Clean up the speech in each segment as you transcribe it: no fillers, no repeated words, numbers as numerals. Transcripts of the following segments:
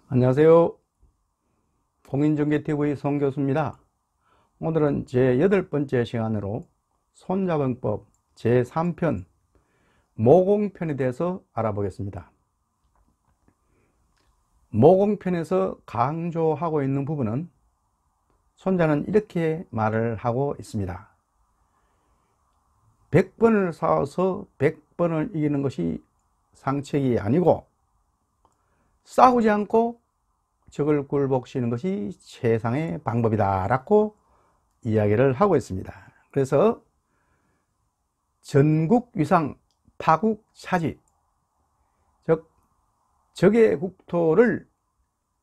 안녕하세요. 공인중개TV 송교수입니다. 오늘은 제8번째 시간으로 손자병법 제3편 모공편에 대해서 알아보겠습니다. 모공편에서 강조하고 있는 부분은 손자는 이렇게 말을 하고 있습니다. 100번을 싸워서 100번을 이기는 것이 상책이 아니고 싸우지 않고 적을 굴복시키는 것이 최상의 방법이다 라고 이야기를 하고 있습니다. 그래서 전국 위상 파국 차지, 즉 적의 국토를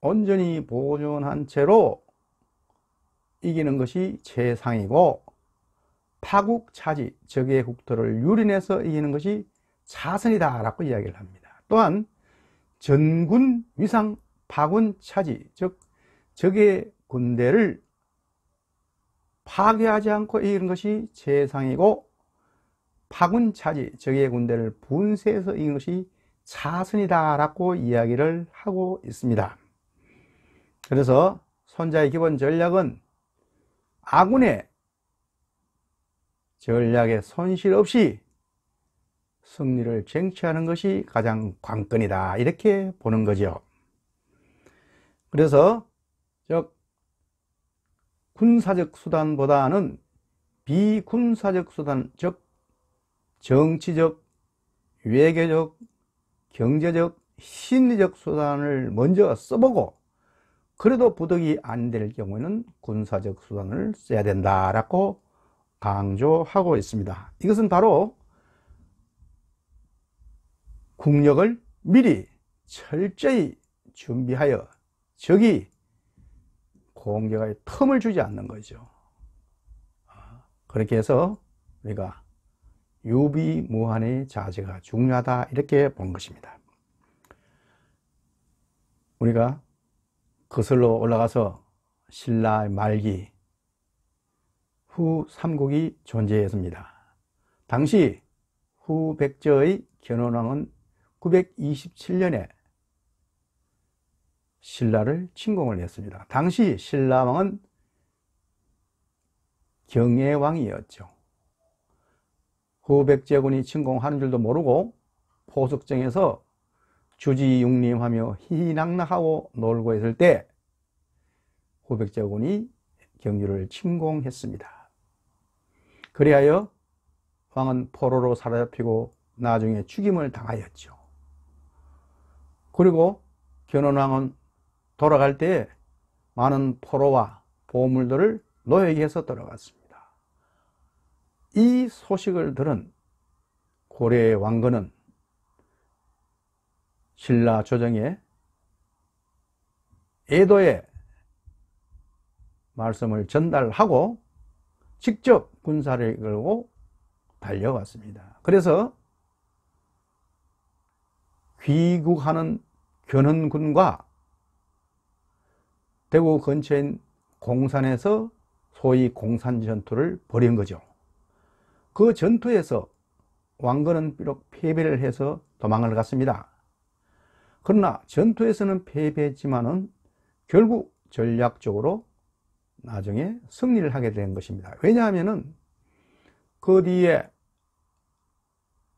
온전히 보존한 채로 이기는 것이 최상이고, 파국 차지, 적의 국토를 유린해서 이기는 것이 차선이다 라고 이야기를 합니다. 또한 전군 위상 파군 차지, 즉 적의 군대를 파괴하지 않고 이기는 것이 최상이고, 파군 차지, 적의 군대를 분쇄해서 이기는 것이 차선이다 라고 이야기를 하고 있습니다. 그래서 손자의 기본 전략은 아군의 전략에 손실 없이 승리를 쟁취하는 것이 가장 관건이다, 이렇게 보는 거죠. 그래서 군사적 수단보다는 비군사적 수단, 즉 정치적, 외교적, 경제적, 심리적 수단을 먼저 써보고, 그래도 부득이 안 될 경우에는 군사적 수단을 써야 된다라고 강조하고 있습니다. 이것은 바로 국력을 미리 철저히 준비하여 적이 공격할 틈을 주지 않는 거죠. 그렇게 해서 우리가 유비무환의 자세가 중요하다, 이렇게 본 것입니다. 우리가 거슬러 올라가서 신라 말기 후 삼국이 존재했습니다. 당시 후백제의 견훤왕은 927년에 신라를 침공을 했습니다. 당시 신라왕은 경혜왕이었죠. 후백제군이 침공하는 줄도 모르고 포석정에서 주지육림하며 희희낙낙하고 놀고 있을 때 후백제군이 경주를 침공했습니다. 그리하여 왕은 포로로 사로잡히고 나중에 죽임을 당하였죠. 그리고 견훤왕은 돌아갈 때 많은 포로와 보물들을 노예에게 해서 돌아갔습니다. 이 소식을 들은 고려의 왕건은 신라 조정에 애도의 말씀을 전달하고 직접 군사를 이끌고 달려갔습니다. 그래서 귀국하는 견훤군과 대구 근처인 공산에서 소위 공산 전투를 벌인 거죠. 그 전투에서 왕건은 비록 패배를 해서 도망을 갔습니다. 그러나 전투에서는 패배했지만은 결국 전략적으로 나중에 승리를 하게 된 것입니다. 왜냐하면은 그 뒤에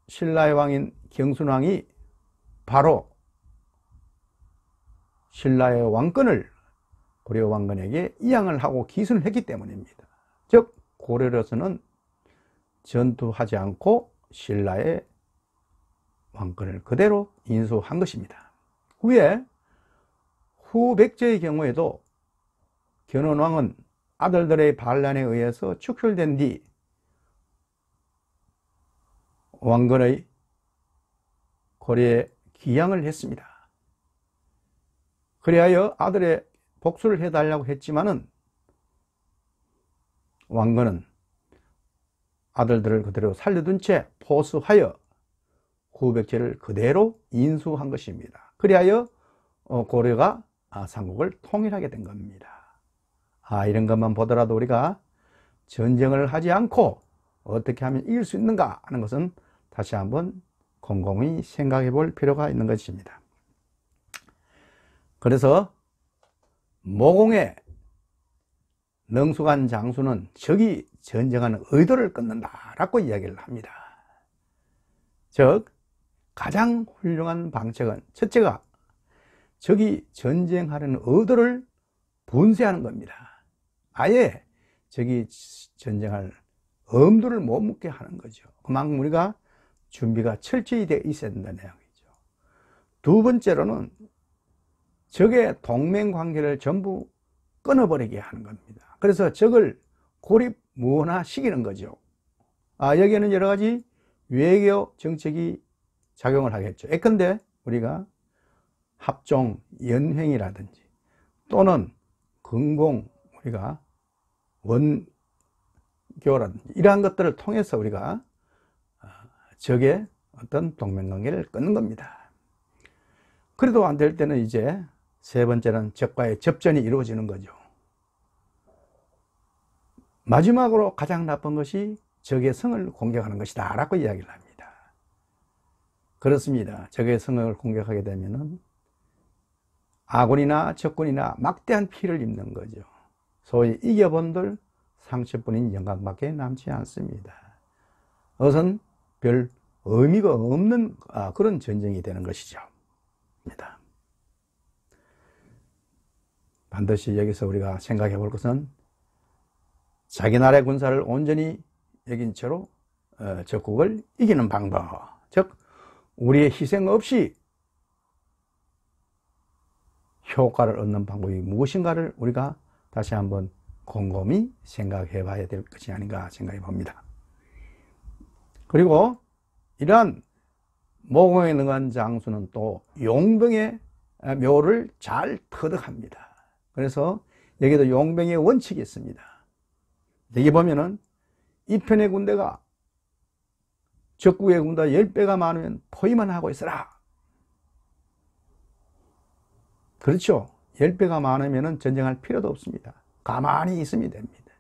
신라의 왕인 경순왕이 바로 신라의 왕권을 고려 왕건에게 이양을 하고 기순을 했기 때문입니다. 즉 고려로서는 전투하지 않고 신라의 왕권을 그대로 인수한 것입니다. 후에 후백제의 경우에도 견훤왕은 아들들의 반란에 의해서 축출된 뒤 왕건의 고려에 귀양을 했습니다. 그리하여 아들의 복수를 해달라고 했지만은 왕건은 아들들을 그대로 살려둔 채 포수하여 후백제를 그대로 인수한 것입니다. 그리하여 고려가 삼국을 통일하게 된 겁니다. 이런 것만 보더라도 우리가 전쟁을 하지 않고 어떻게 하면 이길 수 있는가 하는 것은 다시 한번 곰곰이 생각해 볼 필요가 있는 것입니다. 그래서 모공의 능숙한 장수는 적이 전쟁하는 의도를 끊는다라고 이야기를 합니다. 즉 가장 훌륭한 방책은 첫째가 적이 전쟁하려는 의도를 분쇄하는 겁니다. 아예 적이 전쟁할 엄두를 못 묻게 하는 거죠. 그만큼 우리가 준비가 철저히 되어 있어야 된다는 이야기죠. 두 번째로는 적의 동맹관계를 전부 끊어버리게 하는 겁니다. 그래서 적을 고립무원화시키는 거죠. 여기에는 여러 가지 외교 정책이 작용을 하겠죠. 예컨대 우리가 합종, 연횡이라든지 또는 근공, 우리가 원교라든지 이러한 것들을 통해서 우리가 적의 어떤 동맹관계를 끊는 겁니다. 그래도 안 될 때는 이제 세 번째는 적과의 접전이 이루어지는 거죠. 마지막으로 가장 나쁜 것이 적의 성을 공격하는 것이다 라고 이야기를 합니다. 그렇습니다. 적의 성을 공격하게 되면은 아군이나 적군이나 막대한 피해를 입는 거죠. 소위 이겨본들 상처뿐인 영광밖에 남지 않습니다. 그것은 별 의미가 없는 그런 전쟁이 되는 것이죠. 반드시 여기서 우리가 생각해 볼 것은 자기 나라의 군사를 온전히 여긴 채로 적국을 이기는 방법, 즉 우리의 희생 없이 효과를 얻는 방법이 무엇인가를 우리가 다시 한번 곰곰이 생각해 봐야 될 것이 아닌가 생각해 봅니다. 그리고 이러한 모공에 능한 장수는 또 용병의 묘를 잘 터득합니다. 그래서 여기도 용병의 원칙이 있습니다. 여기 보면은 이 편의 군대가 적국의 군대 10배가 많으면 포위만 하고 있어라. 그렇죠. 10배가 많으면 전쟁할 필요도 없습니다. 가만히 있으면 됩니다.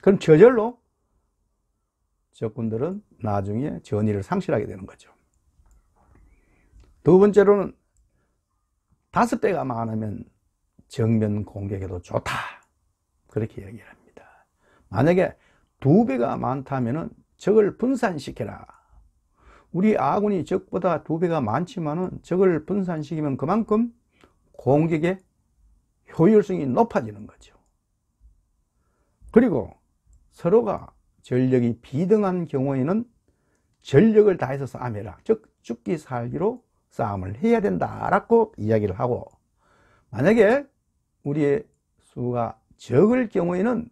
그럼 저절로 적군들은 나중에 전의를 상실하게 되는 거죠. 두 번째로는 5배가 많으면 정면 공격에도 좋다. 그렇게 이야기를 합니다. 만약에 2배가 많다면 적을 분산시켜라. 우리 아군이 적보다 2배가 많지만은 적을 분산시키면 그만큼 공격의 효율성이 높아지는 거죠. 그리고 서로가 전력이 비등한 경우에는 전력을 다해서 싸움해라. 즉 죽기 살기로 싸움을 해야 된다라고 이야기를 하고, 만약에 우리의 수가 적을 경우에는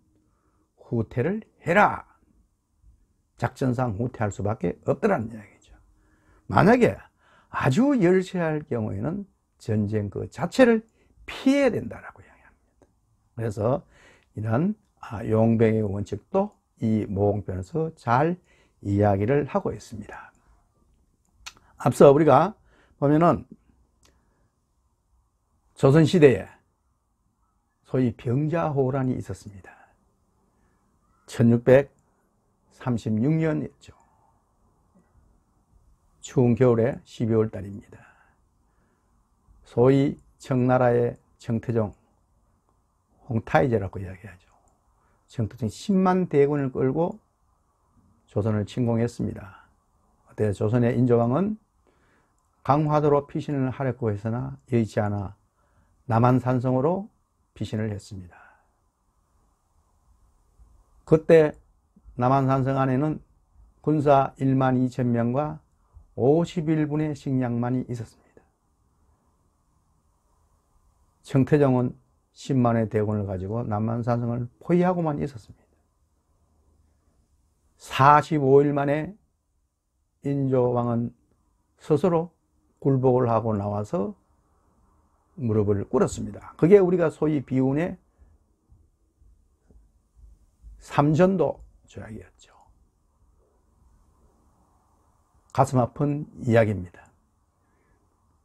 후퇴를 해라. 작전상 후퇴할 수밖에 없더라는 이야기죠. 만약에 아주 열세할 경우에는 전쟁 그 자체를 피해야 된다라고 이야기합니다. 그래서 이런 용병의 원칙도 이 모공편에서 잘 이야기를 하고 있습니다. 앞서 우리가 보면은 조선시대에 소위 병자호란이 있었습니다. 1636년이었죠. 추운 겨울에 12월 달입니다. 소위 청나라의 청태종, 홍타이제라고 이야기하죠. 청태종이 10만 대군을 끌고 조선을 침공했습니다. 그때 조선의 인조왕은 강화도로 피신을 하려고 했으나 여의치 않아 남한산성으로 피신을 했습니다. 그때 남한산성 안에는 군사 1만 2천 명과 51분의 식량만이 있었습니다. 청태종은 10만의 대군을 가지고 남한산성을 포위하고만 있었습니다. 45일 만에 인조왕은 스스로 굴복을 하고 나와서 무릎을 꿇었습니다. 그게 우리가 소위 비운의 삼전도 조약이었죠. 가슴 아픈 이야기입니다.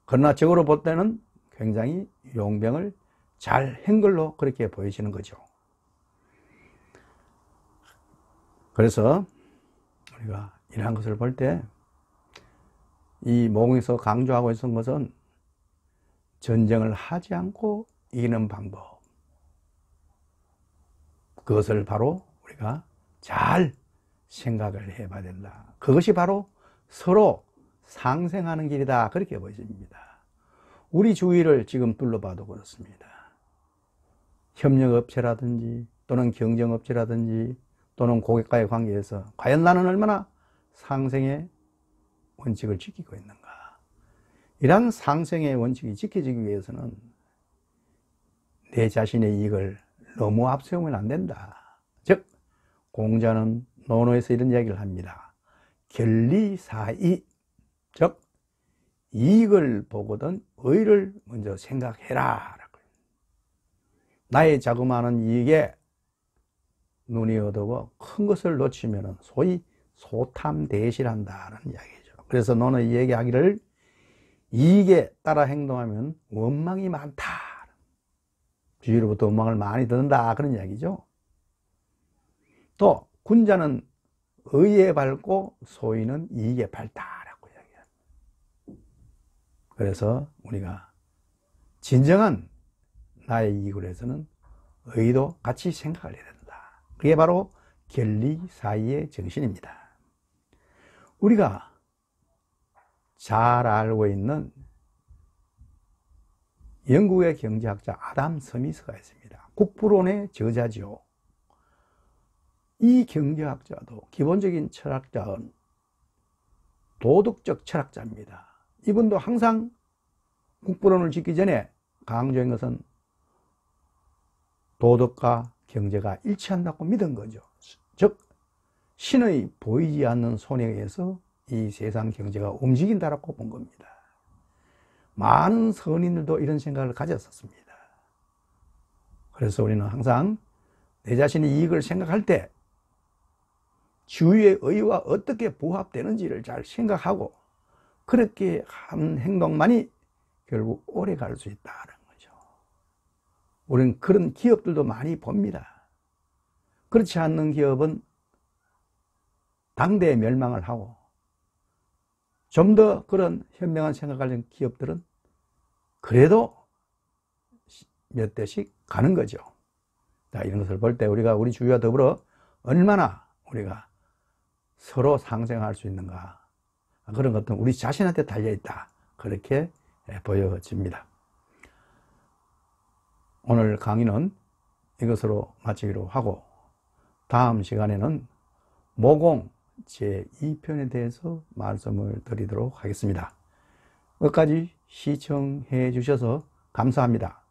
그러나 적으로 볼 때는 굉장히 용병을 잘 한 걸로 그렇게 보여지는 거죠. 그래서 우리가 이러한 것을 볼 때 이 모공에서 강조하고 있는 것은 전쟁을 하지 않고 이기는 방법, 그것을 바로 우리가 잘 생각을 해봐야 된다. 그것이 바로 서로 상생하는 길이다, 그렇게 보여집니다. 우리 주위를 지금 둘러봐도 그렇습니다. 협력업체라든지 또는 경쟁업체라든지 또는 고객과의 관계에서 과연 나는 얼마나 상생의 원칙을 지키고 있는가. 이러한 상생의 원칙이 지켜지기 위해서는 내 자신의 이익을 너무 앞세우면 안 된다. 즉 공자는 논어에서 이런 이야기를 합니다. 결리사의, 즉 이익을 보거든 의를 먼저 생각해라. 나의 자그마한 이익에 눈이 어두워 큰 것을 놓치면 소위 소탐대실한다는 이야기죠. 그래서 너는 이 얘기하기를 이익에 따라 행동하면 원망이 많다. 주위로부터 원망을 많이 듣는다, 그런 이야기죠. 또 군자는 의에 밝고 소인은 이익에 밝다라고 이야기합니다. 그래서 우리가 진정한 나의 이익을 위해서는 의도 같이 생각을 해야 된다. 그게 바로 결리사의의 정신입니다. 우리가 잘 알고 있는 영국의 경제학자 아담 스미스가 있습니다. 국부론의 저자죠. 이 경제학자도 기본적인 철학자는 도덕적 철학자입니다. 이분도 항상 국부론을 짓기 전에 강조한 것은 도덕과 경제가 일치한다고 믿은 거죠. 즉 신의 보이지 않는 손에 의해서 이 세상 경제가 움직인다라고 본 겁니다. 많은 선인들도 이런 생각을 가졌었습니다. 그래서 우리는 항상 내 자신의 이익을 생각할 때 주위의 의와 어떻게 부합되는지를 잘 생각하고 그렇게 한 행동만이 결국 오래 갈 수 있다는 거죠. 우리는 그런 기업들도 많이 봅니다. 그렇지 않는 기업은 당대에 멸망을 하고 좀 더 그런 현명한 생각을 가진 기업들은 그래도 몇 대씩 가는 거죠. 자, 이런 것을 볼 때 우리가 우리 주위와 더불어 얼마나 우리가 서로 상생할 수 있는가, 그런 것들은 우리 자신한테 달려있다, 그렇게 보여집니다. 오늘 강의는 이것으로 마치기로 하고 다음 시간에는 모공 제2편에 대해서 말씀을 드리도록 하겠습니다. 끝까지 시청해 주셔서 감사합니다.